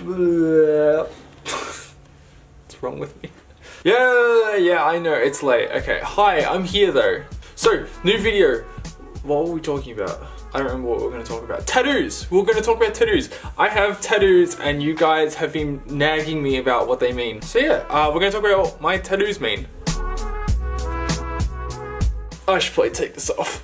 What's wrong with me? Yeah, I know, it's late. Okay, hi, I'm here though. So, new video. What were we talking about? I don't remember what we're going to talk about. Tattoos! We're going to talk about tattoos. I have tattoos and you guys have been nagging me about what they mean. So yeah, we're going to talk about what my tattoos mean. I should probably take this off.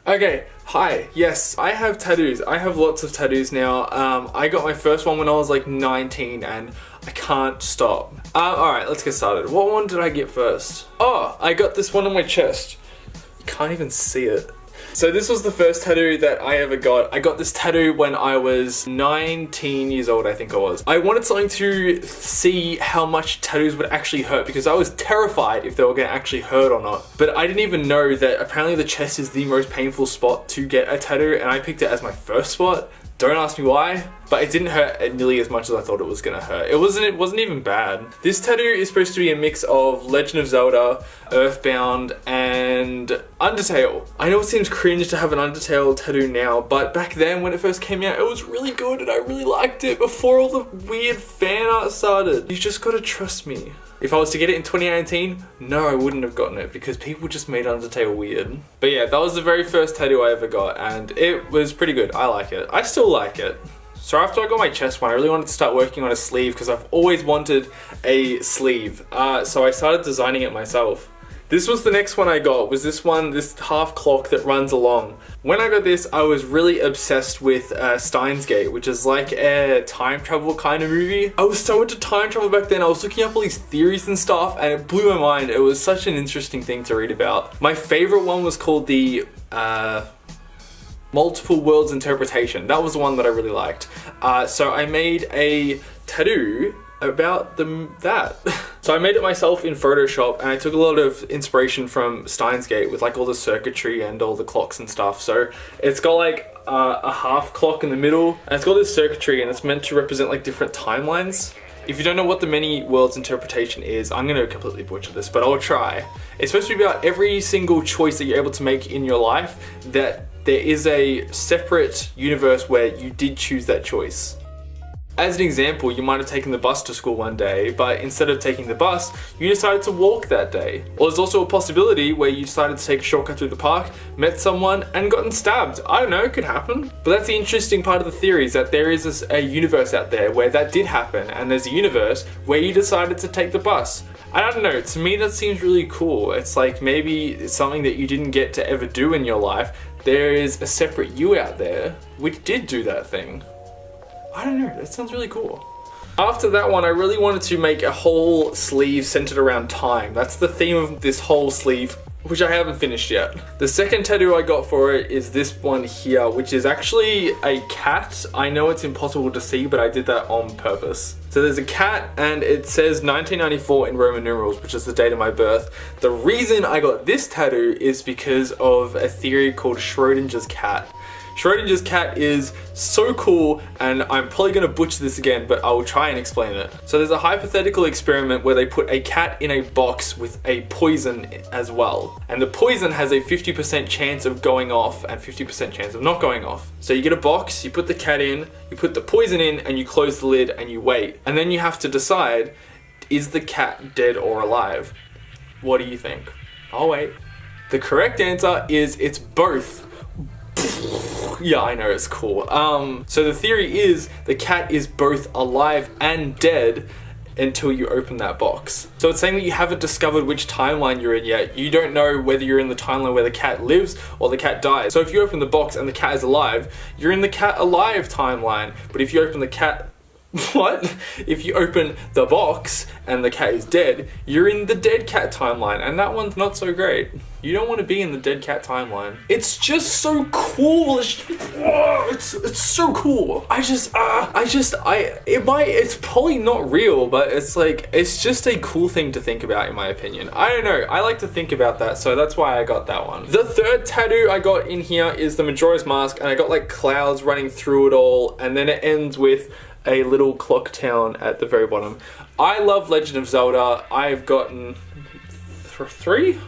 Okay, hi. Yes, I have tattoos. I have lots of tattoos now. I got my first one when I was like 19 and I can't stop. Alright, let's get started. What one did I get first? Oh, I got this one on my chest. You can't even see it. So this was the first tattoo that I ever got. I got this tattoo when I was 19 years old, I think I was. I wanted something to see how much tattoos would actually hurt because I was terrified if they were going to actually hurt or not. But I didn't even know that apparently the chest is the most painful spot to get a tattoo, and I picked it as my first spot. Don't ask me why, but it didn't hurt nearly as much as I thought it was gonna hurt. It wasn't even bad. This tattoo is supposed to be a mix of Legend of Zelda, Earthbound, and Undertale. I know it seems cringe to have an Undertale tattoo now, but back then when it first came out, it was really good and I really liked it before all the weird fan art started. You just gotta trust me. If I was to get it in 2019, no, I wouldn't have gotten it because people just made Undertale weird. But yeah, that was the very first tattoo I ever got and it was pretty good. I like it. I still like it. So after I got my chest one, I really wanted to start working on a sleeve because I've always wanted a sleeve. So I started designing it myself. This was the next one I got, was this one, this half clock that runs along. When I got this, I was really obsessed with Steins Gate, which is like a time travel kind of movie. I was so into time travel back then. I was looking up all these theories and stuff and it blew my mind. It was such an interesting thing to read about. My favorite one was called the multiple worlds interpretation. That was the one that I really liked. So I made a tattoo about that. So I made it myself in Photoshop and I took a lot of inspiration from Steins Gate with like all the circuitry and all the clocks and stuff. So it's got like a half clock in the middle and it's got this circuitry and it's meant to represent like different timelines. If you don't know what the many worlds interpretation is, I'm going to completely butcher this, but I'll try. It's supposed to be about every single choice that you're able to make in your life, that there is a separate universe where you did choose that choice. As an example, you might have taken the bus to school one day, but instead of taking the bus, you decided to walk that day. Or there's also a possibility where you decided to take a shortcut through the park, met someone, and gotten stabbed. I don't know, it could happen. But that's the interesting part of the theory, is that there is a universe out there where that did happen, and there's a universe where you decided to take the bus. I don't know, to me that seems really cool. It's like maybe it's something that you didn't get to ever do in your life. There is a separate you out there which did do that thing. I don't know, that sounds really cool. After that one, I really wanted to make a whole sleeve centered around time. That's the theme of this whole sleeve, which I haven't finished yet. The second tattoo I got for it is this one here, which is actually a cat. I know it's impossible to see, but I did that on purpose. So there's a cat and it says 1994 in Roman numerals, which is the date of my birth. The reason I got this tattoo is because of a theory called Schrodinger's cat. Schrodinger's cat is so cool, and I'm probably gonna butcher this again, but I will try and explain it. So there's a hypothetical experiment where they put a cat in a box with a poison as well. And the poison has a 50% chance of going off and 50% chance of not going off. So you get a box, you put the cat in, you put the poison in, and you close the lid and you wait. And then you have to decide, is the cat dead or alive? What do you think? I'll wait. The correct answer is it's both. Yeah, I know, it's cool. So the theory is the cat is both alive and dead until you open that box. So it's saying that you haven't discovered which timeline you're in yet. You don't know whether you're in the timeline where the cat lives or the cat dies. So if you open the box and the cat is alive, you're in the cat alive timeline. But if you open the cat... What? If you open the box and the cat is dead, you're in the dead cat timeline, and that one's not so great. You don't want to be in the dead cat timeline. It's just so cool. It's so cool. It's probably not real, but it's like, it's just a cool thing to think about in my opinion. I don't know, I like to think about that, so that's why I got that one. The third tattoo I got in here is the Majora's Mask, and I got like clouds running through it all, and then it ends with a little clock town at the very bottom. I love Legend of Zelda. I've gotten three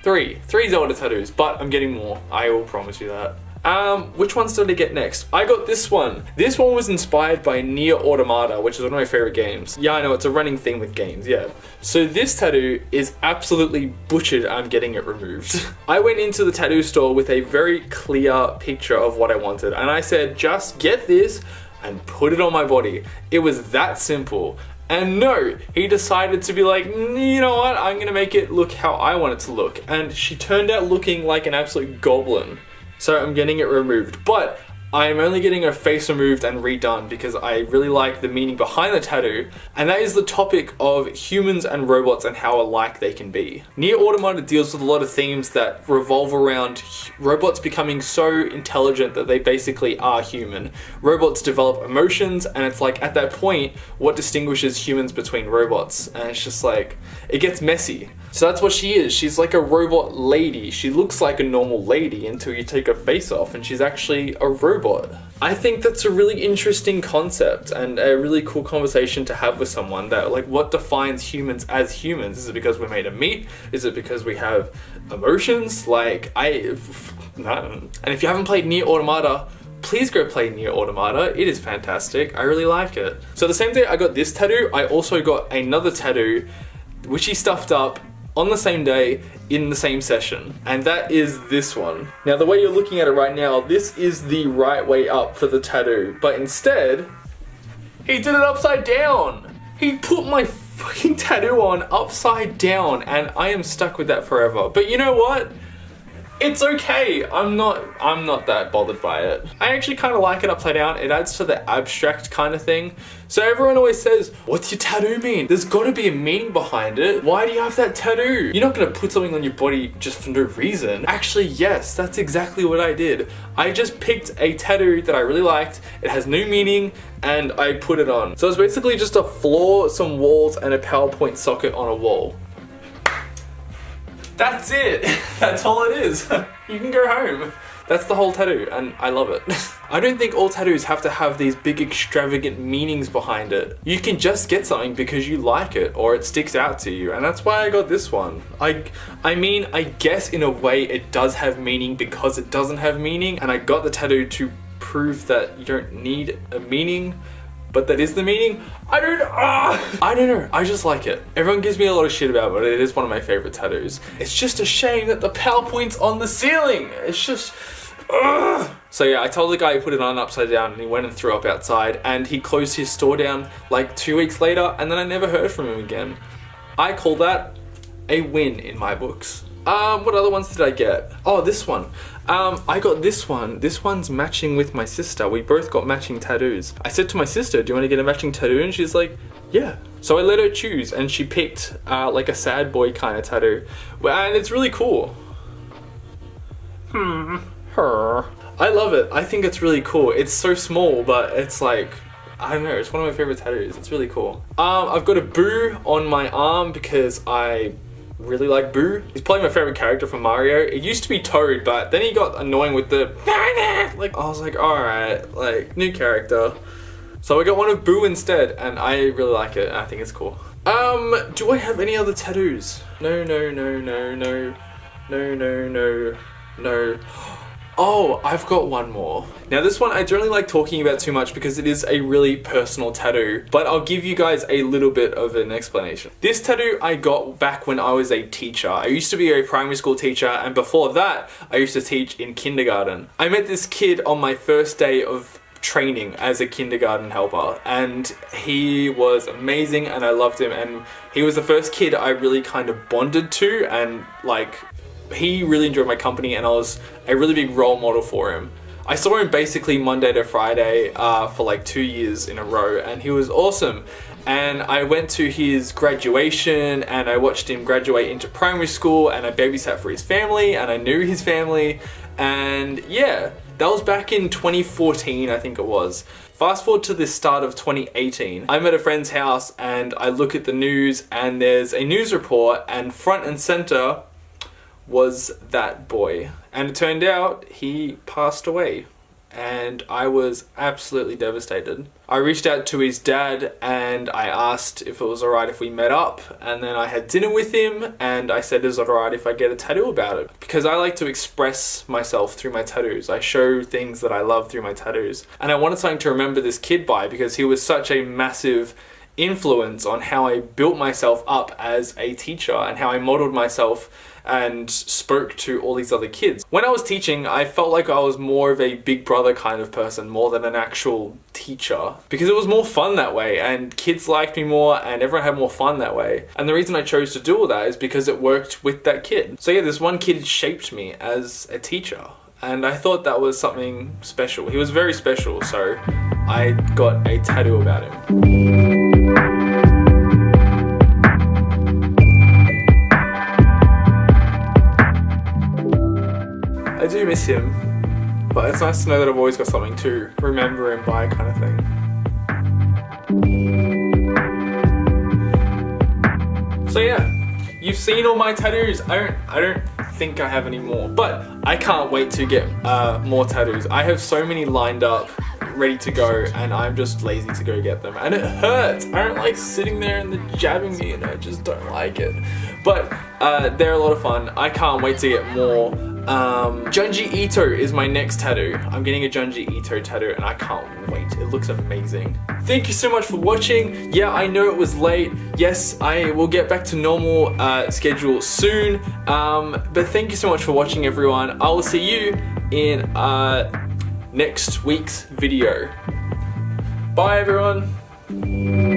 Zelda tattoos, but I'm getting more. I will promise you that. Which ones did I get next? I got this one. This one was inspired by Nier Automata, which is one of my favorite games. Yeah, I know, it's a running thing with games, yeah. So this tattoo is absolutely butchered. I'm getting it removed. I went into the tattoo store with a very clear picture of what I wanted, and I said, just get this and put it on my body. It was that simple. And no, he decided to be like, you know what, I'm gonna make it look how I want it to look. And she turned out looking like an absolute goblin. So I'm getting it removed. But I'm only getting her face removed and redone because I really like the meaning behind the tattoo, and that is the topic of humans and robots and how alike they can be. Nier Automata deals with a lot of themes that revolve around robots becoming so intelligent that they basically are human. Robots develop emotions, and it's like at that point, what distinguishes humans between robots? And it's just like, it gets messy. So that's what she is. She's like a robot lady. She looks like a normal lady until you take her face off and she's actually a robot. I think that's a really interesting concept and a really cool conversation to have with someone, that like, what defines humans as humans? Is it because we're made of meat? Is it because we have emotions? Like, no. And if you haven't played Nier Automata, please go play Nier Automata. It is fantastic. I really like it. So the same day I got this tattoo, I also got another tattoo which he stuffed up on the same day in the same session, and that is this one. Now the way you're looking at it right now, this is the right way up for the tattoo, but instead he did it upside down. He put my fucking tattoo on upside down, and I am stuck with that forever. But you know what? It's okay. I'm not that bothered by it. I actually kind of like it upside down. It adds to the abstract kind of thing. So everyone always says, what's your tattoo mean? There's got to be a meaning behind it. Why do you have that tattoo? You're not going to put something on your body just for no reason. Actually, yes, that's exactly what I did. I just picked a tattoo that I really liked. It has no meaning, and I put it on. So it's basically just a floor, some walls, and a PowerPoint socket on a wall. That's it. That's all it is. You can go home. That's the whole tattoo, and I love it. I don't think all tattoos have to have these big extravagant meanings behind it. You can just get something because you like it or it sticks out to you, and that's why I got this one. I mean, I guess in a way it does have meaning because it doesn't have meaning, and I got the tattoo to prove that you don't need a meaning, but that is the meaning. I don't know. I just like it. Everyone gives me a lot of shit about it, but it is one of my favorite tattoos. It's just a shame that the PowerPoint's on the ceiling. It's just, So yeah, I told the guy who put it on upside down, and he went and threw up outside, and he closed his store down like 2 weeks later, and then I never heard from him again. I call that a win in my books. What other ones did I get? Oh, this one. I got this one. This one's matching with my sister. We both got matching tattoos. I said to my sister, do you want to get a matching tattoo? And she's like, yeah. So I let her choose, and she picked like a sad boy kind of tattoo. And it's really cool. Her. I love it. I think it's really cool. It's so small, but it's like, I don't know, it's one of my favorite tattoos. It's really cool. I've got a Boo on my arm because I really like Boo. He's probably my favorite character from Mario. It used to be Toad, but then he got annoying with the like, I was like, alright, like, new character. So I got one of Boo instead, and I really like it, and I think it's cool. Do I have any other tattoos? No. Oh, I've got one more. Now this one I don't really like talking about too much because it is a really personal tattoo, but I'll give you guys a little bit of an explanation. This tattoo I got back when I was a teacher. I used to be a primary school teacher, and before that, I used to teach in kindergarten. I met this kid on my first day of training as a kindergarten helper, and he was amazing and I loved him, and he was the first kid I really kind of bonded to, and like, he really enjoyed my company, and I was a really big role model for him. I saw him basically Monday to Friday for like 2 years in a row, and he was awesome. And I went to his graduation, and I watched him graduate into primary school, and I babysat for his family, and I knew his family, and yeah, that was back in 2014, I think it was. Fast forward to the start of 2018. I'm at a friend's house, and I look at the news, and there's a news report, and front and center was that boy. And it turned out he passed away. and I was absolutely devastated. I reached out to his dad and I asked if it was alright if we met up, and then I had dinner with him and I said, is it alright if I get a tattoo about it? Because I like to express myself through my tattoos. I show things that I love through my tattoos. And I wanted something to remember this kid by, because he was such a massive influence on how I built myself up as a teacher and how I modeled myself and spoke to all these other kids. When I was teaching, I felt like I was more of a big brother kind of person more than an actual teacher, because it was more fun that way and kids liked me more and everyone had more fun that way. And the reason I chose to do all that is because it worked with that kid. So yeah, this one kid shaped me as a teacher, and I thought that was something special. He was very special, so I got a tattoo about him. I do miss him, but it's nice to know that I've always got something to remember him by, kind of thing. So yeah, you've seen all my tattoos. I don't think I have any more, but I can't wait to get more tattoos. I have so many lined up, ready to go, and I'm just lazy to go get them, and it hurts. I don't like sitting there and they're jabbing me, and I just don't like it. But they're a lot of fun. I can't wait to get more. Junji Ito is my next tattoo. I'm getting a Junji Ito tattoo and I can't wait. It looks amazing. Thank you so much for watching. Yeah, I know it was late. Yes, I will get back to normal schedule soon. But thank you so much for watching, everyone. I will see you in next week's video. Bye, everyone.